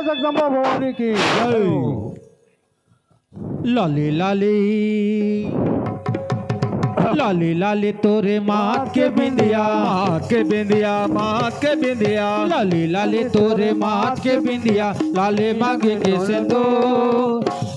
बोलो जगदम्बा भवानी की जय। लाले लाले लाले लाले तोरे माथ के बिंदिया, माथ के बिंदिया, माथ के बिंदिया, लाले लाले तोरे माथ के बिंदिया, लाले मांगे के सिंदो।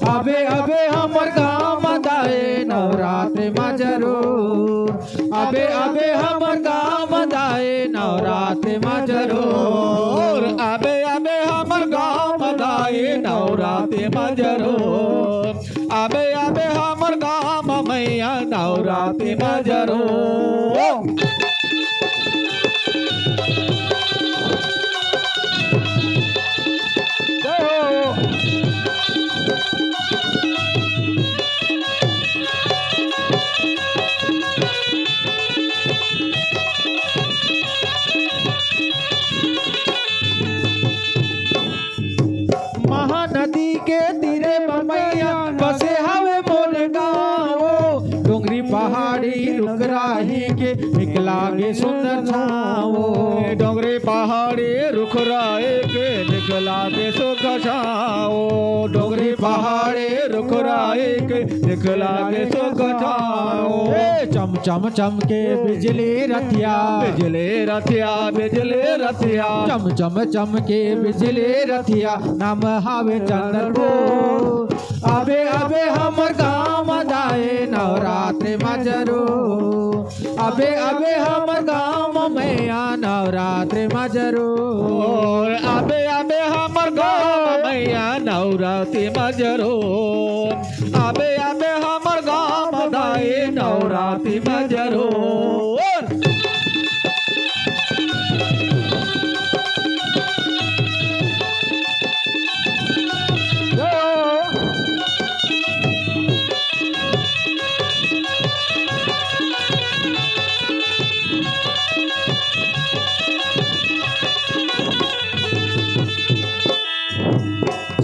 अबे अबे हमर गाँव मदाए नवरात्रि में जरूर, अबे अबे हमर गाँव मदाए नवरात्रि में जरूर, अबे अबे हमर गाँव मदाए नवरात्रि में जरूर, अबे अबे हमर गाँव मैया नवरात्रि में जरूर। महानदी के तीरे मैया बसे हवे मोर गाँव, डोंगरी पहाड़ी रुक राही के निकला गे सुंदर छाओ, डोंगरी पहाड़ी रुख राए के निकला के सुख छाओ, डोंगरी पहाड़ी रुख राए के निकला के सुख छाओ। चम चम चम के बिजली रथिया, बिजली रथिया, बिजली रथिया, चम चम चम के बिजली रथिया, नाम हावे चंद्रपुर। अबे अबे हमर गाँव मदाए नवरात्रि में जरूर, अबे अबे हमर गाँव मैया नवरात्रि में जरूर, अबे अबे हमर गाँव मैया नवरात्रि में जरूर, अबे अबे हमर गाँव मदाए नवरात्रि में जरूर।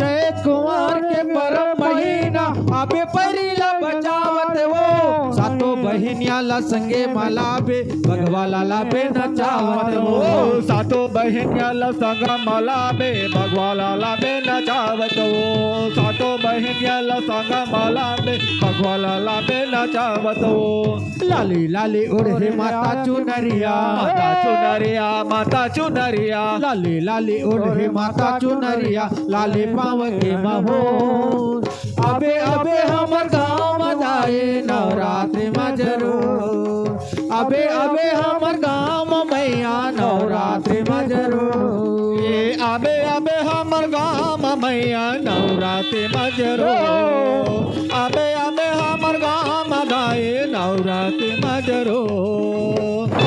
चैत कुमार के परम महीना अबे परिला बचावत वो, सातो बहिनिया ला संगे मलाबे भगवा लाला बे नचावत वो, सातो बहिनिया ला संग मलाबे भगवा लाला बे नचावत वो, सातो बहिनिया ला संग मलाबे भगवा लाला बे नचावत वो। लाली लाली उड़े माता चुनरिया, माता चुनरिया, माता चुनरिया, लाली लाली उड़े माता चुनरिया, लाले पाँव के महोर। अबे अबे हमर गाँव मदाए नवरात्रि में जरूर, अबे अबे हमर गाँव मैया नवरात्रि में जरूर, ये अबे अबे हमर गाँव मैया नवरात्रि में जरूर, अबे अबे हमर गाँव मदाए नवरात्रि में जरूर।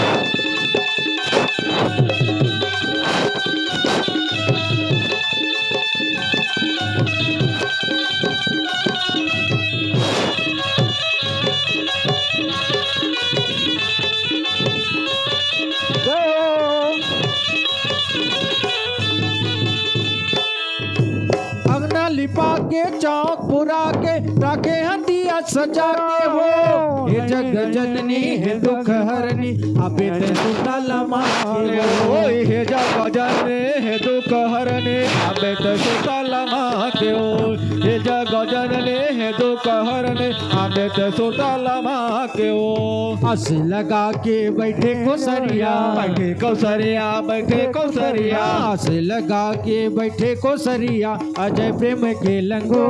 अंगना लिपा के चौक पुरा के राखे हंदिया सजा के हो, हे जग जननी हे दुख हरनी अबे ते सुता लमा के हो, ओए हे जग जननी हे दुख हरनी अबे ते सुता लमा के हो, हे जग जननी हे दुख हरनी अबे ते सुता लमा के हो। हंस लगा के बैठे कोसरिया, बैठे कौसरिया, बैठे कौसरिया, हंस लगा के बैठे कोसरिया, अजय प्रेम के लंगो।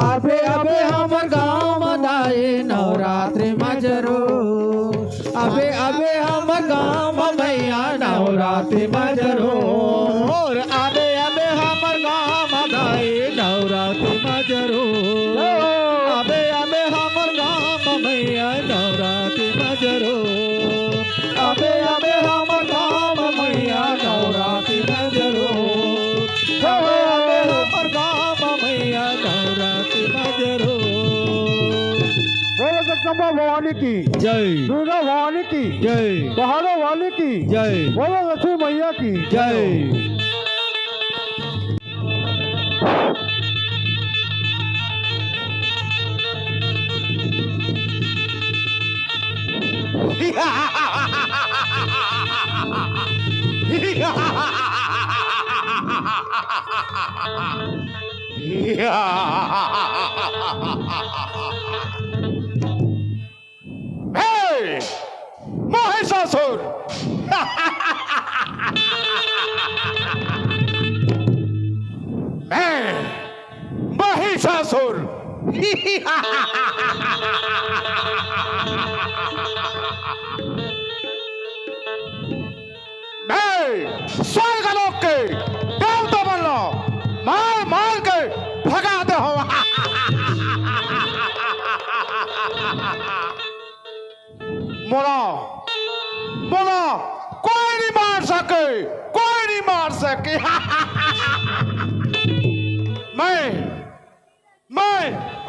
अबे अबे हमर गाँव मदाए नवरात्रि में जरूर, अबे अबे हमर गाँव मैया नवरात्रि में जरूर, अबे अबे हमर गाँव मदाए नवरात्रि में जरूर, अबे अबे हमर गाँव मैया नवरात्रि में जरूर, अबे अबे हमर गाँव मैया नवरात्रि में जरूर, अबे अबे हमर गाँव मैया नवरात्रि में जरूर। बोलो जगदम्बा भवानी की जय, दुर्गा भवानी की जय, पहाड़ों वाली की जय, बोलो लक्ष्मी मैया की जय। Ha ha ha ha ha! मैं महिषासुर मैं महिषासुर मैं स्वर्गलोक के देवता बन लो मार मार के भगाते हो मोला मोला कोई नहीं मार सके कोई नहीं मार सके मैं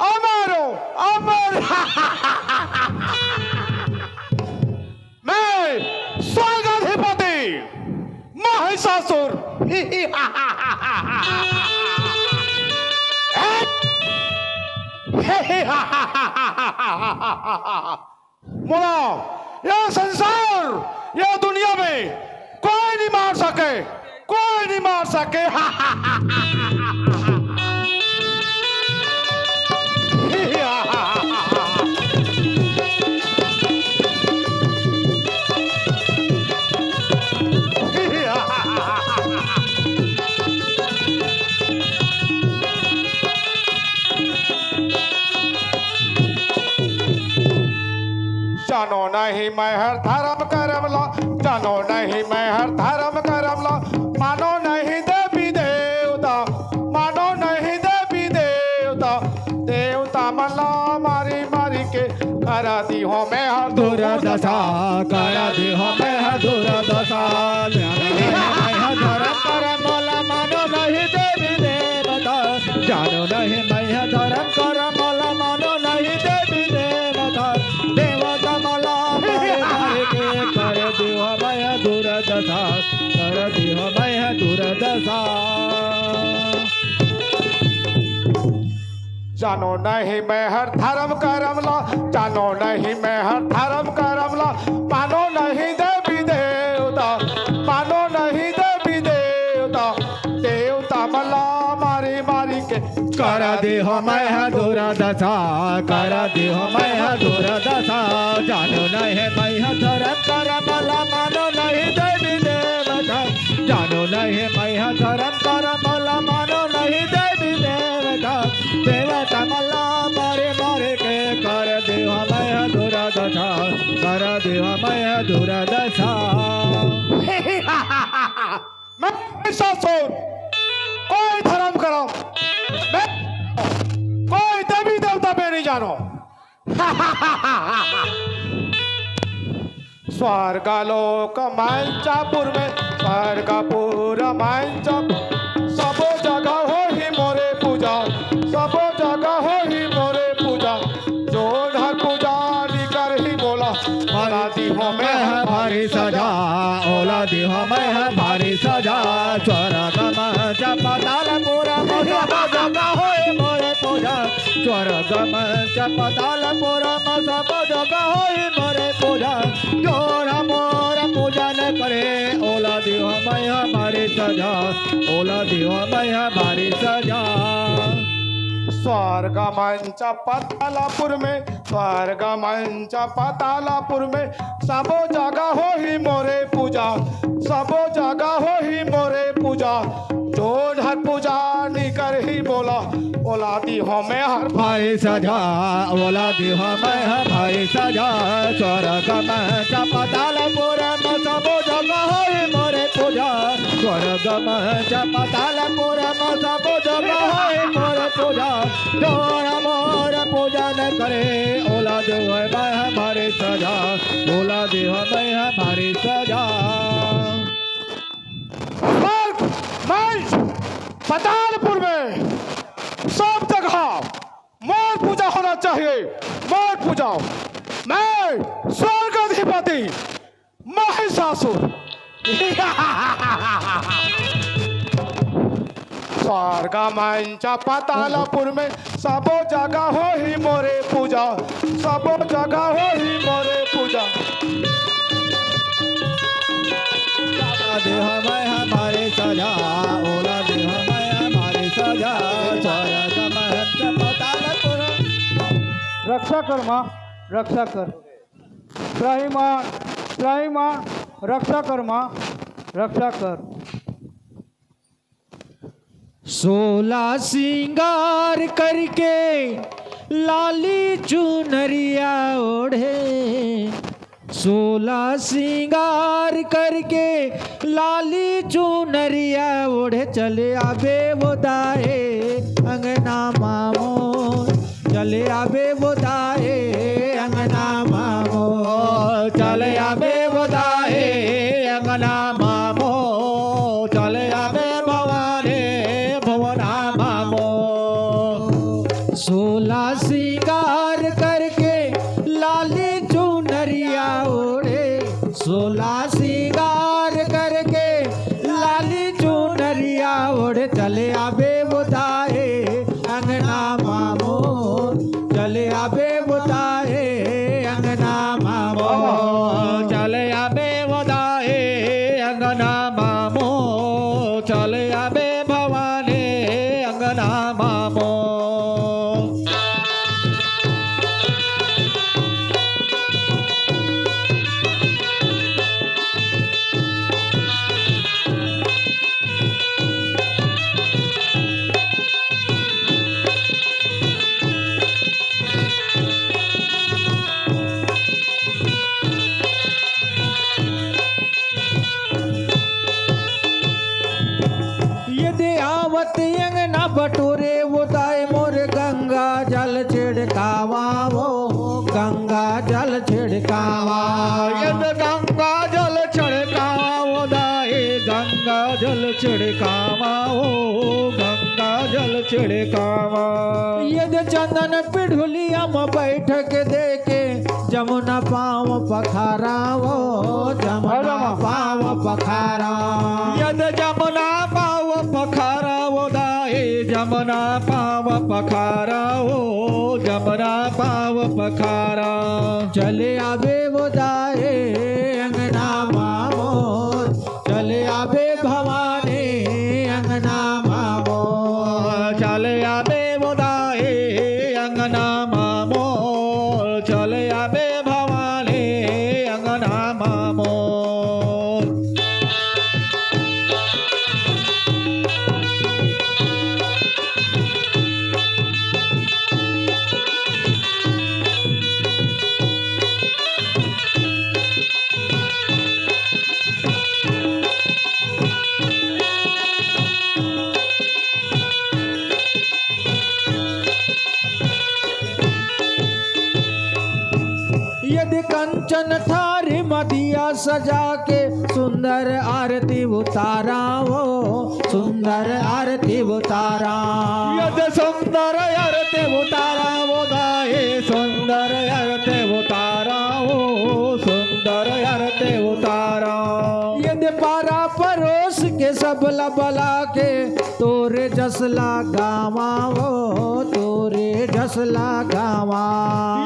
अमर हूं अमर मैं स्वर्गाधिपति महिषासुर मोला यह संसार यह दुनिया में कोई नहीं मार सके कोई नहीं मार सके जानो नहीं मैं हर धर्म करम ला जानो नहीं मैं हर धर्म करम ला मानो नहीं देवी देवता मानो नहीं देवी देवता देवता मल्ला मारी मारी के करा दी हो मैं हर दुर्दशा करा दी हो मैं हर दुर्दशा धर्म करम मोला मानो नहीं देवी देवता जानो नहीं मैं धर्म करम मोला मानो नहीं देवी देवता देवता मोला मारे मारे के कर दी हो मैं दुर्दशा कर दी हो मैं दुर्दशा जानो नहीं मैं हर धर्म करम ला जानो नहीं मैं हर धर्म करम ला मानो नहीं देवी देवता मानो नहीं देवी देवता देवता मला मारी मारी के करा दे हो मैं दुर्दशा करा दे हो मैं दुर्दशा जानो नहीं मैं धर्म करम ला मानो नहीं देवी देवता जानो नहीं मैं धर्म करम ला मानो नहीं देवी देवता देवता मला मारे मारे के कर दे हो मैं दुर्दशा कर दे हो मैं दुर्दशा मैं महिषासुर कोई धर्म करो मैं कोई देवी देवता पे नहीं जानो स्वर्गलोक मंचापुर में स्वर्गपुर मंचापुर सब जगह हो ही मोरे पूजा सब जगह हो ही मोरे पूजा जो घर पूजा कर ही बोला ओला दी हो मैं भारी सजा ओला दी हो मैं भारी सजा स्वर्ग मंच पताल पूरा जगह होए मोरे पूजा स्वर्ग मंच पताल पूरा सब जगह होए मोरे पूजा जोरा मोर पूजन करे ओला दी हो मैं हमारी सजा ओला दी हो मैं हमारी सजा स्वर्ग मंच पतालापुर में स्वर्ग मंच पतालापुर में सबो जगह हो ही मोरे पूजा सबो जगह हो ही मोरे पूजा जो हर पूजा निकर ही बोला ओला दी हो मैं हर भाई सजा ओला दी हो मैं भाई सजा स्वर्ग मंच पताल पूरा सबो जगह होई मोरे पूजा स्वर्ग मंच पताल पूरा सबो जगह होई मोरे पूजा जोरा मोर पूजन करे ओला दी हो मैं हमारी सजा ओला दी हो मैं हमारी सजा स्वर्ग मंच पतालपुर में सब जगह मोर पूजा होना चाहिए मोर पूजा मैं स्वर्गाधिपति महिषासुर स्वर्ग मंच पतालपुर में सबो जगह हो ही मोरे पूजा सबो जगह हो ही मोरे पूजा ओला दी हो मैं हमारी सजा ओला दी हो रक्षा कर माँ, रक्षा कर। त्राहिमाम त्राहिमाम, रक्षा कर माँ, रक्षा कर। 16 सिंगार करके लाली चुनरिया ओढ़े, 16 सिंगार करके लाली चुनरिया ओढ़े, चले आबे वो दाए अंगना मामो, चले आबे वो दाए अंगना मामो, चले आबे वो दाए अंगना मामो, चले आबे भवानी भुवना मामो। 16 सिंगार करके लाली चुनरिया ओढ़े, 16 सिंगार करके लाली चुनरिया ओढ़े, चले आबे वो दाए अंगना मामो, चले आबे वो दाए अंगना मामो, चले आबे वो दाए अंगना मामो, चले आबे भवानी अंगना मामो। यदि आवत अंगना बटोरे वो दाए मोर गंगा जल छिड़कावा, वो गंगा जल छिड़कावा, यद गंगा जल छिड़कावा वो दाए गंगा जल छिड़कावा, ओ गंगा जल छिड़कावा। यदि चंदन पिढ़ुलिया में बैठ के देखे, जमुना पाँव पखारा, वो जमुना पाँव पखारा, यद जमुना पाव पखारा वो दाए जमुना पाव पखारा, ओ जमुना पाव पखारा। चले आबे वो दाए अंगना मामो, चले आबे भवानी अंगना मामो, चले आबे वो दाए अंगना मामो, चले आबे भवानी अंगना मामो। यदि कंचन थारी मदिया सजा के सुंदर आरती उतारा, वो सुंदर आरती उतारा, यद सुंदर अरते उतारा वो दाए सुंदर अरते उतारा, ओ सुंदर अरते उतारा। यदि पारा परोस के सबला बला के तोरे जसला गावा, वो तोरे जसला गावा,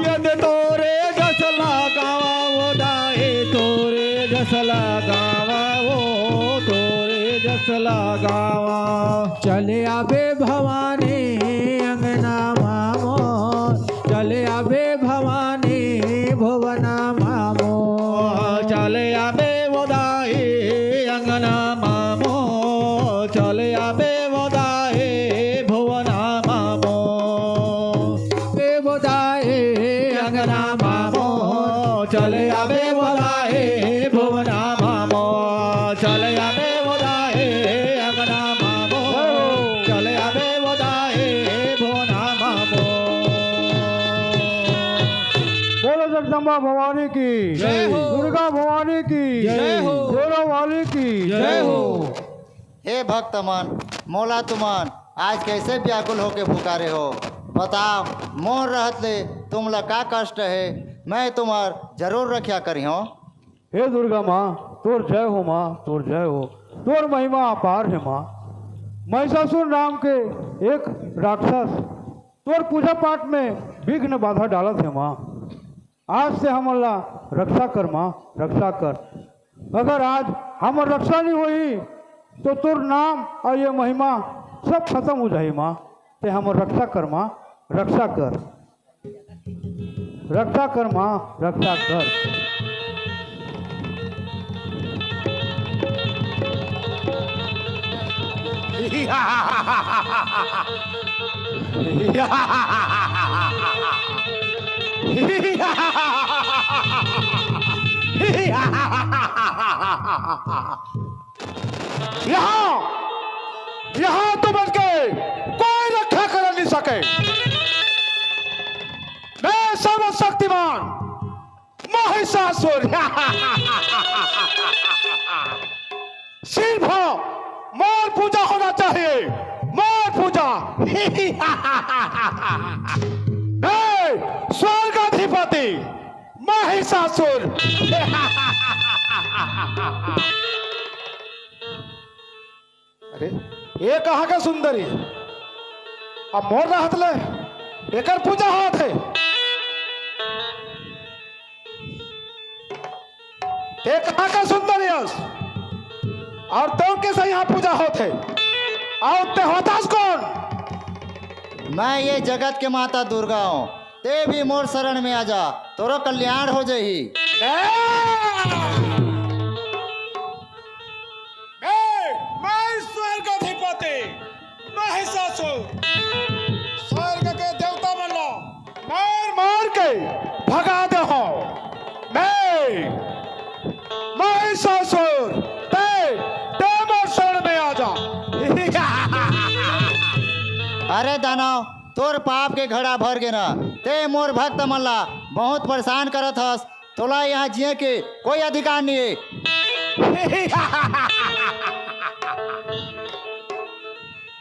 यद तोरे जसला गावा वो दाए तोरे जसला गावा, वो तोरे जसला गावा। चले आबे भवानी अंगना मामो, चले आबे भवानी भुवना मामो, चले आबे वो दाए अंगना मामो, चले आबे वो दाए भुवना मामो। बे बोदाए अंगना मामो, चले आबे वो दाए भुवना मामो, चले आबे वो दाए अंगना मामो, चले आबे वो दाए भुवना मामो। बोलो जगदम्बा भवानी की जय हो। दुर्गा भवानी की जय हो। जोरा वाली की जय हो। हे भक्तमन, मोला तुमन आज कैसे व्याकुल होके पुकारे हो? बताओ, मोर रहत ले तुमला का कष्ट है? मैं तुम्हार जरूर रक्षा करी हो। हे दुर्गा माँ, तोर जय हो माँ, तोर जय हो। तोर महिमा अपार है माँ। महिषासुर नाम के एक राक्षस तोर पूजा पाठ में विघ्न बाधा डालत है माँ। आज से हमला रक्षा कर माँ, रक्षा कर। अगर आज हमर रक्षा नहीं हुई तो तोर नाम और ये महिमा सब खत्म हो जाए माँ। ते हमर रक्षा कर माँ, रक्षा कर। रक्षा कर माँ, रक्षा कर। यहाँ तो बच गए, कोई रक्षा कर नहीं सके। मैं सर्वशक्तिमान महिषासुर सिर्फ मोर पूजा होना चाहिए, मोर पूजा। मैं स्वर्गाधिपति महिषासुर। अरे ये कहाँ का सुंदरी, अब मोर रहत ले एकर पूजा होत है। ते कहाँ का सुंदरी हस और तो कैसे यहाँ पूजा होते, और ते होतास कौन? मैं ये जगत के माता दुर्गा हूँ, ते भी मोर शरण में आ जा, तोरो कल्याण हो जाही। मैं स्वर्गाधिपति महिषासुर, स्वर्ग के देवता बन लो, मार मार के भगा दे हो। मैं महिषासुर, ते मोर शरण में आ जा। अरे दानव, तोर पाप के घड़ा भर गे ना, ते मोर भक्त मल्ला बहुत परेशान करत हस, तोला यहाँ जिए के कोई अधिकार नहीं है।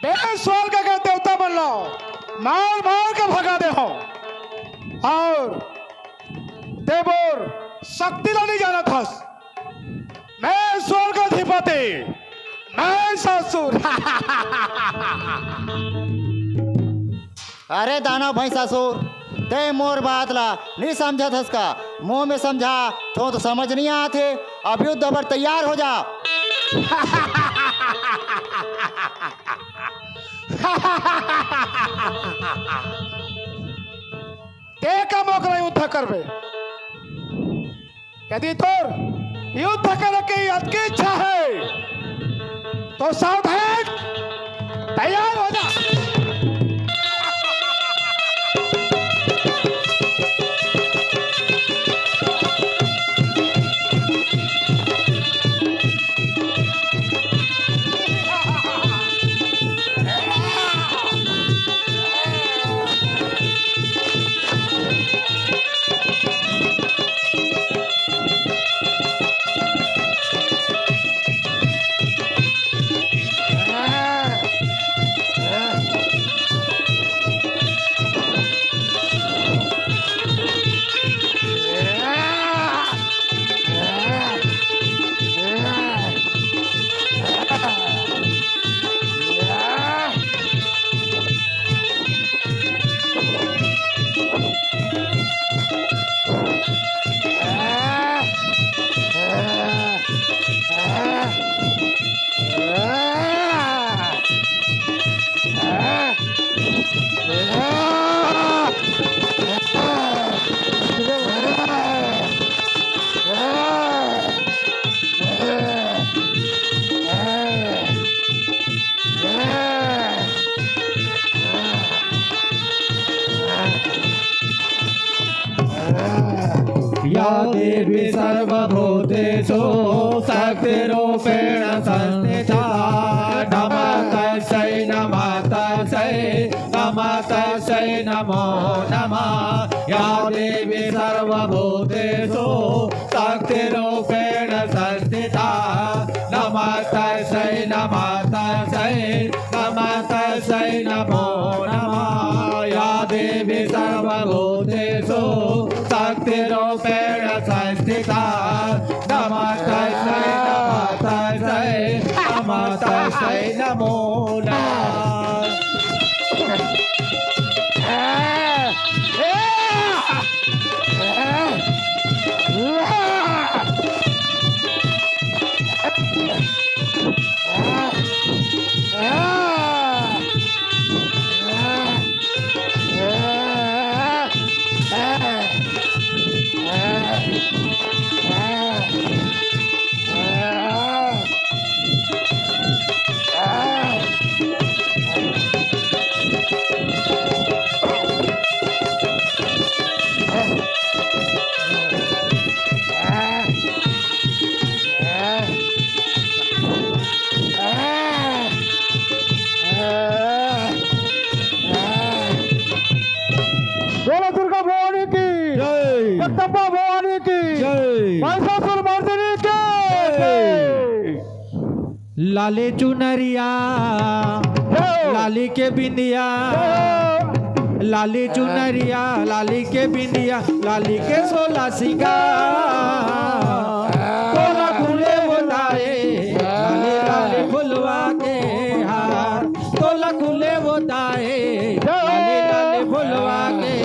मैं स्वर्ग के देवता बन लो, मार मार के भगा दे हो, और ते मोर शक्ति ला नहीं जाना था। मैं स्वर्गाधिपति महिषासुर। अरे दानव भैंसासुर, ते मोर बात ला नहीं समझत हस का, मुंह में समझा तो समझ नहीं आते। अब युद्ध अबर तैयार हो जा। ते का मोकरा युद्ध करबे, यदि तोर युद्ध करे की अति इच्छा है तो सावधान तैयार हो जा। या देवी सर्वभूतेषु शक्तिरूपेण संस्थिता नमस्तस्यै नमस्तस्यै नमस्तस्यै नमो नमः या देवी सर्वभूतेषु शक्तिरूपेण संस्थिता नमस्तस्यै नमस्तस्यै नमस्तस्यै नमो नमः या देवी सर्वभूतेषु शक्तिरूपेण संस्थिता नमस्तस्यै नमस्तस्यै नमस्तस्यै नमो नमः। लाले चुनरिया लाली के बिंदिया लाली चुनरिया लाली के बिंदिया लाली के 16 सिंगार तोला खुले बोताए लाले लाले फुलवा के हार तोला खुले बोताए लाले लाले फुलवा के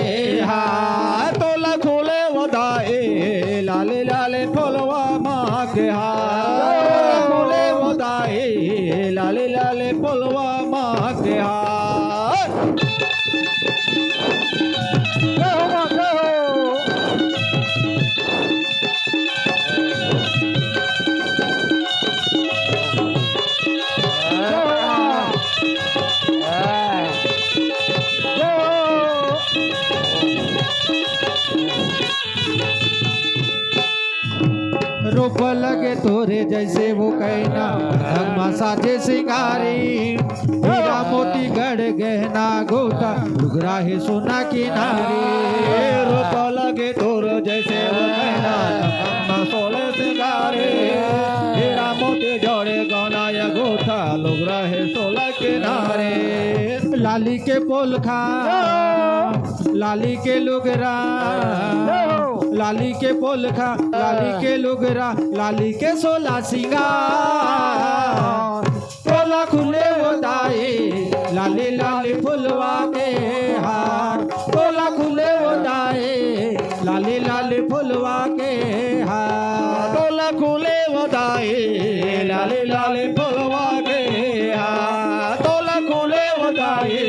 हार तोला खुले वदाए लाले लाले फुलवा माँ के हार खुले वदाए लाले लाले फुलवा माँ के हार जय हो माँ जय हो रूप लगे तोरे जैसे वो कहना धर्मा साजे सिंगारी हीरा मोती गढ़ गहना गोटा लुगरा है सोना किनारी रूप लगे तोर जैसे वो कहना धर्मा सोले सिंगारे हीरा मोती जोड़े गौना या गोथा लोग रहे सोलह किनारे लाली के पोलखा लाली के लुगरा लाली के पोलखा लाली के लुगरा लाली के 16 सिंगार तोला खुले बोदाए लाली लाली फुलवा के हार तोला खुले बोदाए लाली लाली फुलवा के हार तोला खुले वदाए लाले लाले फुलवा के हार तोला खुले वदाए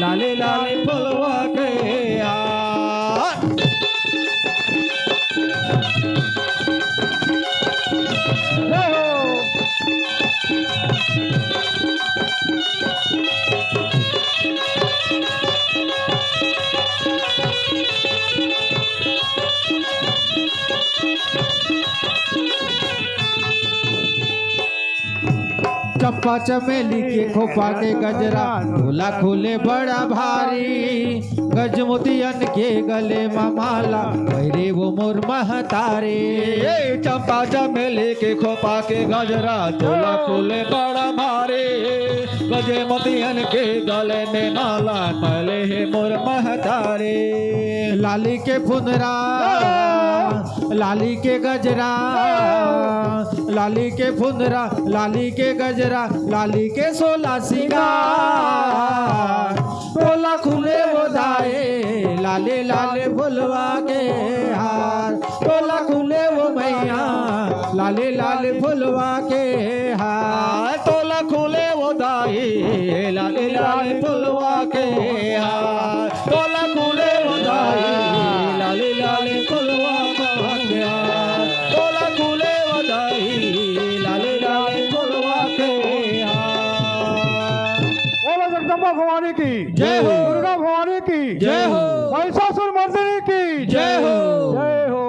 लाले लाले फुलवा के हार जय हो चंपा चमेली के खोपा के गजरा ढोला खोले बड़ा भारी गजमोतियन के गले माला भैरे वो मोर महतारे ये चंपा चमेली के खोपा के गजरा तोला खुले बड़ा भारे गजे मोतियन के गले में माला पहले है मोर महतारे लाली के फुनरा लाली के गजरा लाली के फुनरा लाली के गजरा लाली के 16 सिंगार तोला खुले बोदाए लाले लाले फुलवा के हार तोला खुले वो मैया लाले लाले फुलवा के हार तोला खुले वदाए लाले लाले फुलवा के हार तोला खुले वदाए लाले लाले फुलवा के हार तोला खुले वदाए लाले लाले फुलवा के हार बोलो जगदम्बा भवानी की जय हो। दुर्गा भवानी की जय हो। महिषासुर मर्दिनी की जय हो। जय हो